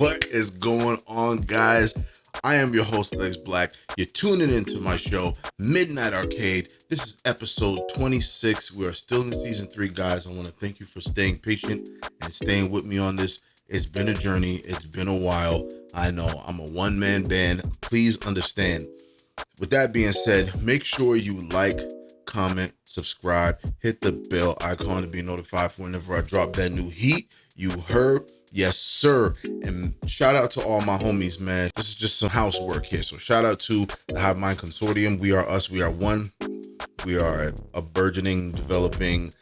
What is going on, guys? I am your host, Lexx Black. You're tuning into my show, Midnight Arcade. This is episode 26. We are still in season 3, guys. I want to thank you for staying patient and staying with me on this. It's been a journey. It's been a while. I know I'm a one-man band. Please understand. With that being said, make sure you like, comment, subscribe, hit the bell icon to be notified for whenever I drop that new heat. You heard? Yes, sir. And shout out to all my homies, man. This is just some housework here. So shout out to the Hive Mind Consortium. We are us. We are one. We are a burgeoning, developing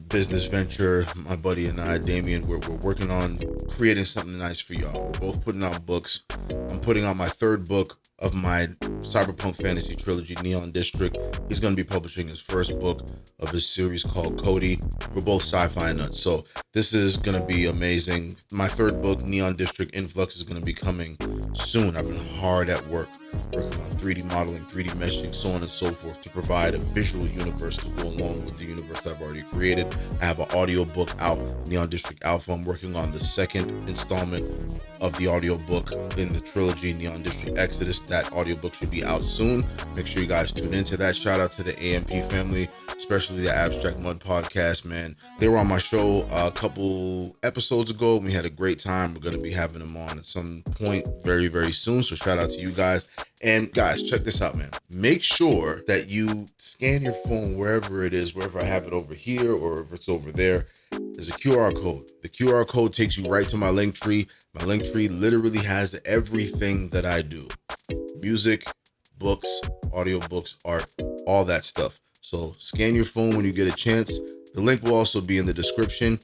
business venture. My buddy and I, Damien, we're working on creating something nice for y'all. We're both putting out books. I'm putting out my 3rd book of my cyberpunk fantasy trilogy, Neon District. He's going to be publishing his 1st book of his series called Cody. We're both sci-fi nuts, so this is going to be amazing. My 3rd book, Neon District Influx, is going to be coming soon. I've been hard at work working on 3D modeling, 3D meshing, so on and so forth, to provide a visual universe to go along with the universe I've already created. I have an audio book out, Neon District Alpha. I'm working on the 2nd installment of the audio book in the trilogy, Neon District Exodus. That audio book should be out soon. Make sure you guys tune into that. Shout out to the AMP family, especially the Abstract Mud podcast, man. They were on my show a couple episodes ago. We had a great time. We're going to be having them on at some point very, very soon. So shout out to you guys. And guys, check this out, man. Make sure that you scan your phone wherever it is, wherever I have it over here or if it's over there. There's a QR code. The QR code takes you right to my Linktree. My Linktree literally has everything that I do. Music, books, audiobooks, art, all that stuff. So scan your phone when you get a chance. The link will also be in the description.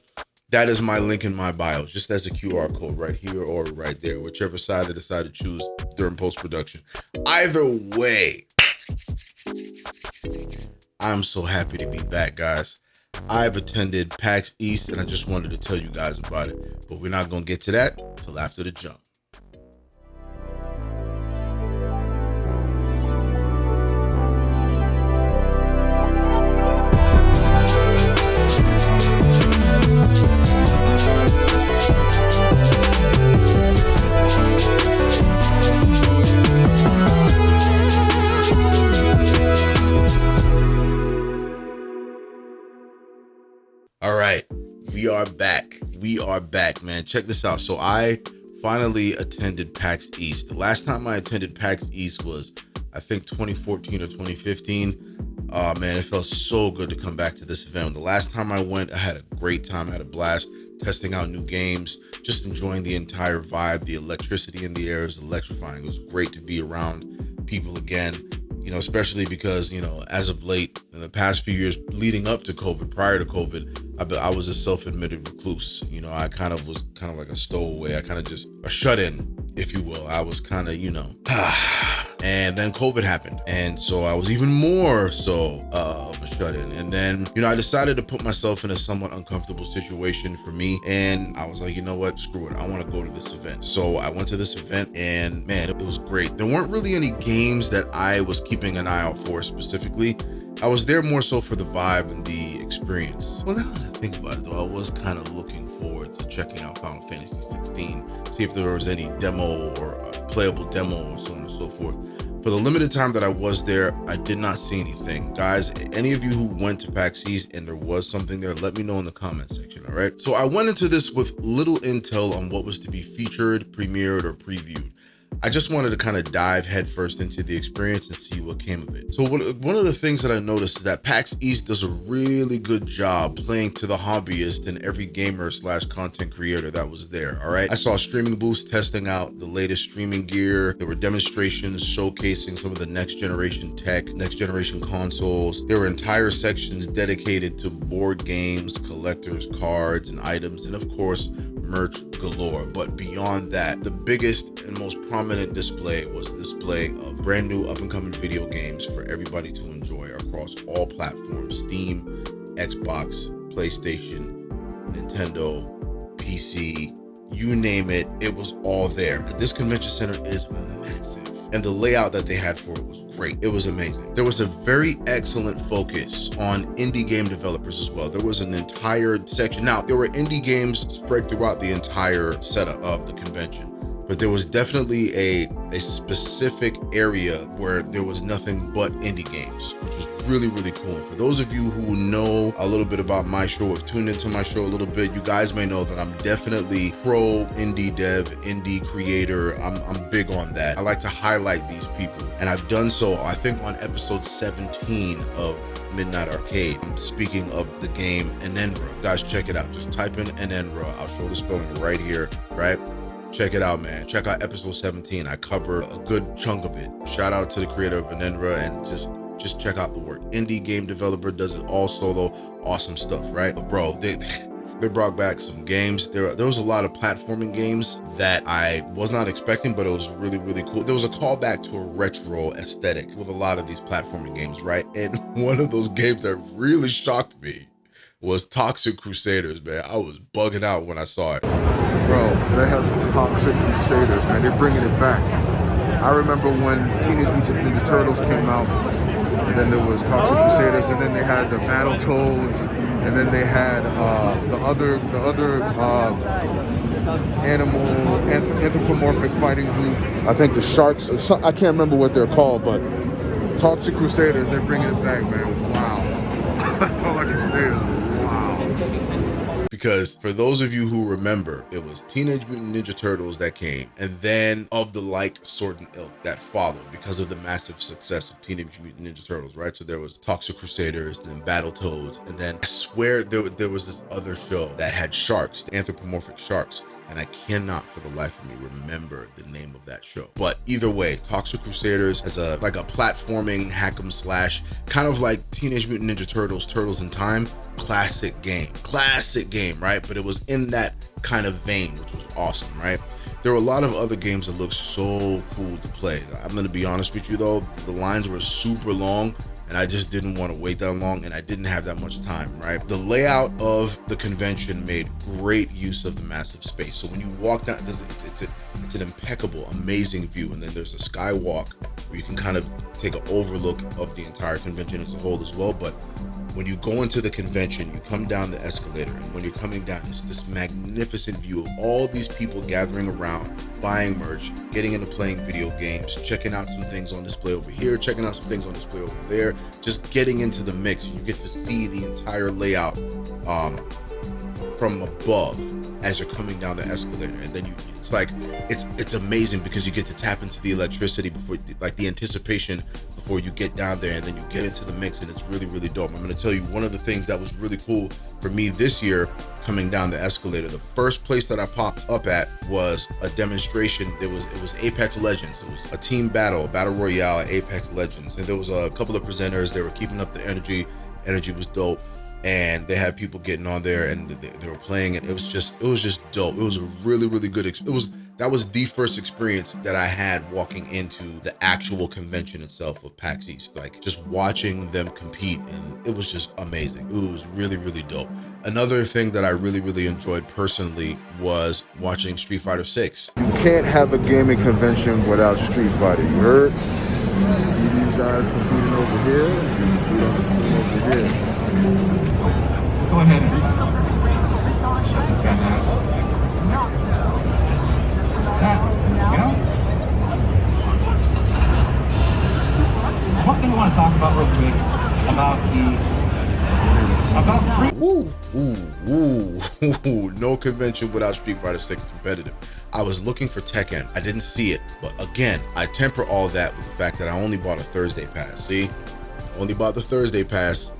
That is my link in my bio, just as a QR code right here or right there, whichever side I decide to choose during post-production. Either way, I'm so happy to be back, guys. I've attended PAX East, and I just wanted to tell you guys about it. But we're not going to get to that till after the jump. All right, we are back. We are back, man. Check this out. So I finally attended PAX East. The last time I attended PAX East was, I think, 2014 or 2015. Man, it felt so good to come back to this event. The last time I went, I had a great time. I had a blast testing out new games, just enjoying the entire vibe. The electricity in the air is electrifying. It was great to be around people again. You know, especially because, you know, as of late, in the past few years leading up to COVID, prior to COVID, I was a self-admitted recluse. You know, I was kind of like a stowaway. I kind of just a shut-in, if you will. I was kind of, you know, and then COVID happened. And so I was even more so of a shut-in. And then, you know, I decided to put myself in a somewhat uncomfortable situation for me. And I was like, you know what, screw it. I want to go to this event. So I went to this event and man, it was great. There weren't really any games that I was keeping an eye out for specifically. I was there more so for the vibe and the experience. Well, now that I think about it though, I was kind of looking forward to checking out Final Fantasy 16, see if there was any demo or a playable demo or so on and so forth. For the limited time that I was there, I did not see anything. Guys, any of you who went to PAX East and there was something there, let me know in the comment section, all right? So I went into this with little intel on what was to be featured, premiered, or previewed. I just wanted to kind of dive headfirst into the experience and see what came of it. So one of the things that I noticed is that PAX East does a really good job playing to the hobbyist and every gamer / content creator that was there, all right? I saw streaming booths testing out the latest streaming gear. There were demonstrations showcasing some of the next generation tech, next generation consoles. There were entire sections dedicated to board games, collectors, cards, and items, and of course, merch galore. But beyond that, the biggest and most prominent display was a display of brand new up-and-coming video games for everybody to enjoy across all platforms: Steam, Xbox, PlayStation, Nintendo, PC, you name it, it was all there. This convention center is massive, and the layout that they had for it was great. It was amazing. There was a very excellent focus on indie game developers as well. There was an entire section. Now, there were indie games spread throughout the entire setup of the convention, but there was definitely a specific area where there was nothing but indie games, which was really, really cool. For those of you who know a little bit about my show, have tuned into my show a little bit, you guys may know that I'm definitely pro indie dev, indie creator. I'm big on that. I like to highlight these people, and I've done so, I think, on episode 17 of Midnight Arcade. I'm speaking of the game Enenra. Guys, check it out. Just type in Enenra. I'll show the spelling right here, right? Check it out, man. Check out episode 17. I cover a good chunk of it. Shout out to the creator of Enenra, and just check out the work. Indie game developer, does it all solo. Awesome stuff, right? But bro, they brought back some games. There was a lot of platforming games that I was not expecting, but it was really, really cool. There was a callback to a retro aesthetic with a lot of these platforming games, right? And one of those games that really shocked me was Toxic Crusaders, man. I was bugging out when I saw it. Bro, they have the Toxic Crusaders, man. They're bringing it back. I remember when Teenage Mutant Ninja Turtles came out, and then there was Toxic Crusaders, and then they had the Battletoads, and then they had the other anthropomorphic fighting group. I think the Sharks. I can't remember what they're called, but Toxic Crusaders. They're bringing it back, man. Wow. That's all I can say is wow. Because for those of you who remember, it was Teenage Mutant Ninja Turtles that came, and then of the like sort and ilk that followed because of the massive success of Teenage Mutant Ninja Turtles, right? So there was Toxic Crusaders, then Battletoads, and then I swear there was this other show that had sharks, the anthropomorphic sharks, and I cannot for the life of me remember the name of that show. But either way, Toxic Crusaders is like a platforming hack 'em slash, kind of like Teenage Mutant Ninja Turtles, Turtles in Time. Classic game, right? But it was in that kind of vein, which was awesome, right? There were a lot of other games that looked so cool to play. I'm gonna be honest with you though, the lines were super long, and I just didn't want to wait that long, and I didn't have that much time, right? The layout of the convention made great use of the massive space. So when you walk down, it's an impeccable, amazing view, and then there's a skywalk where you can kind of take an overlook of the entire convention as a whole as well. But when you go into the convention, you come down the escalator, and when you're coming down, it's this magnificent view of all these people gathering around, buying merch, getting into playing video games, checking out some things on display over here, checking out some things on display over there, just getting into the mix. You get to see the entire layout from above as you're coming down the escalator, and then it's amazing because you get to tap into the electricity before, like the anticipation before you get down there, and then you get into the mix, and it's really, really dope. I'm going to tell you one of the things that was really cool for me this year coming down the escalator. The first place that I popped up at was a demonstration. It was Apex Legends. It was a team battle royale at Apex Legends, and there was a couple of presenters. They were keeping up the energy. Energy was dope. And they had people getting on there, and they were playing, and it was just dope. It was a really, really good that was the first experience that I had walking into the actual convention itself of PAX East, like just watching them compete, and it was just amazing. It was really, really dope. Another thing that I really, really enjoyed personally was watching Street Fighter 6. You can't have a gaming convention without Street Fighter. You heard? You see these guys competing over here, and you see it on the screen over here. Go ahead and shut this guy down. You know? One thing I want to talk about real quick No convention without Street Fighter 6 competitive. I was looking for Tekken. I didn't see it, but again, I temper all that with the fact that I only bought a Thursday pass. See, only bought the Thursday pass.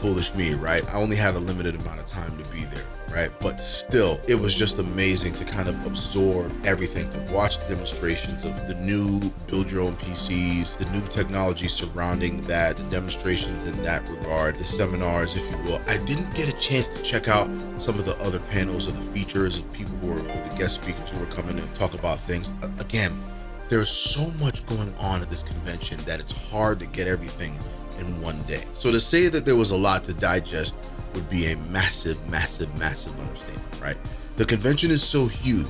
Foolish me, right? I only had a limited amount of time to be there, right? But still, it was just amazing to kind of absorb everything, to watch the demonstrations of the new build your own PCs, the new technology surrounding that, the demonstrations in that regard, the seminars, if you will. I didn't get a chance to check out some of the other panels of the features of people who were the guest speakers who were coming and talk about things. Again, there's so much going on at this convention that it's hard to get everything in one day. So to say that there was a lot to digest would be a massive, massive, massive understatement, right? The convention is so huge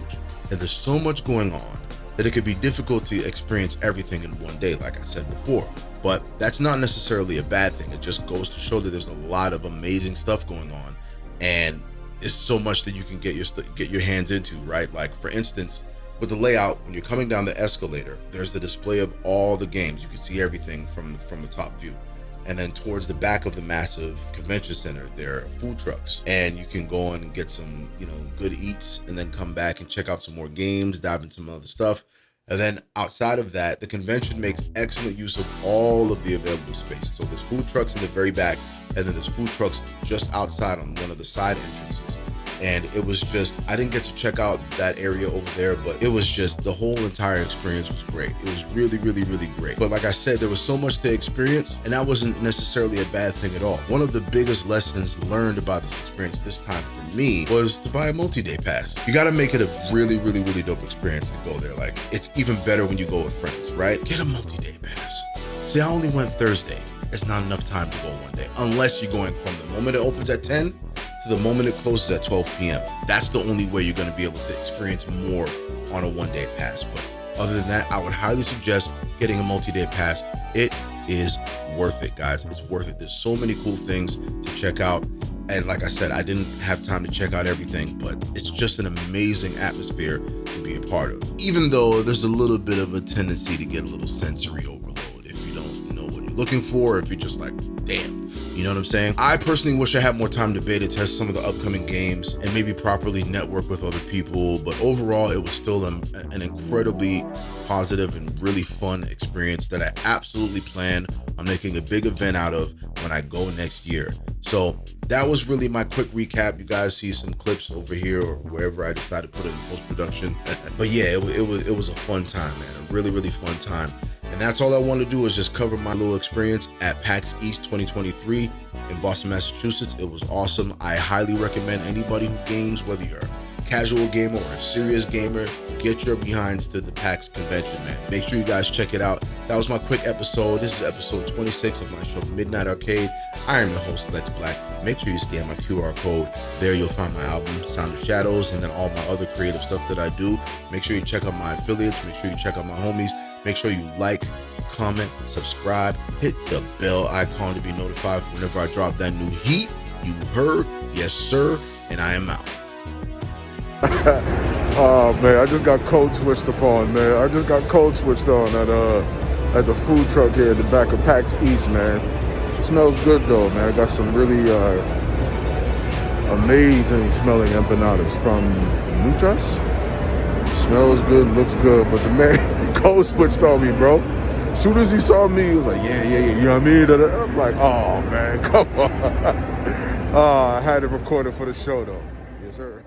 and there's so much going on that it could be difficult to experience everything in one day, like I said before. But that's not necessarily a bad thing. It just goes to show that there's a lot of amazing stuff going on, and it's so much that you can get your hands into, right? Like for instance, With the layout, when you're coming down the escalator, there's the display of all the games. You can see everything from the top view. And then towards the back of the massive convention center, there are food trucks, and you can go in and get some, good eats, and then come back and check out some more games, dive into some other stuff. And then outside of that, the convention makes excellent use of all of the available space. So there's food trucks in the very back, and then there's food trucks just outside on one of the side entrances. And it was just, I didn't get to check out that area over there, but it was just, the whole entire experience was great. It was really, really, really great. But like I said, there was so much to experience, and that wasn't necessarily a bad thing at all. One of the biggest lessons learned about this experience this time for me was to buy a multi-day pass. You gotta make it a really, really, really dope experience to go there. Like, it's even better when you go with friends, right? Get a multi-day pass. See, I only went Thursday. It's not enough time to go one day, unless you're going from the moment it opens at 10 to the moment it closes at 12 p.m. That's the only way you're going to be able to experience more on a one-day pass. But other than that, I would highly suggest getting a multi-day pass. It is worth it, guys. It's worth it. There's so many cool things to check out. And like I said, I didn't have time to check out everything, but it's just an amazing atmosphere to be a part of. Even though there's a little bit of a tendency to get a little sensory overload if you don't know what you're looking for, if you're just like, damn. You know what I'm saying? I personally wish I had more time to beta test some of the upcoming games and maybe properly network with other people, but overall it was still an incredibly positive and really fun experience that I absolutely plan on making a big event out of when I go next year. So that was really my quick recap. You guys see some clips over here or wherever I decide to put it in post-production. But yeah, it was a fun time, man. A really, really fun time. And that's all I wanted to do is just cover my little experience at PAX East 2023 in Boston, Massachusetts. It was awesome. I highly recommend anybody who games, whether you're a casual gamer or a serious gamer, get your behinds to the PAX convention, man. Make sure you guys check it out. That was my quick episode. This is episode 26 of my show, Midnight Arcade. I am your host, Lexx Black. Make sure you scan my QR code. There you'll find my album, Sound of Shadows, and then all my other creative stuff that I do. Make sure you check out my affiliates. Make sure you check out my homies. Make sure you like, comment, subscribe, hit the bell icon to be notified whenever I drop that new heat. You heard? Yes, sir. And I am out. Oh man, I just got code switched upon, man. I just got code switched on at the food truck here at the back of PAX East, man. It smells good though, man. I got some really amazing smelling empanadas from Muchas. Smells good, looks good, but the man, he code switched on me, bro. As soon as he saw me, he was like, yeah, you know what I mean? I'm like, oh man, come on. I had it recorded for the show though. Yes, sir.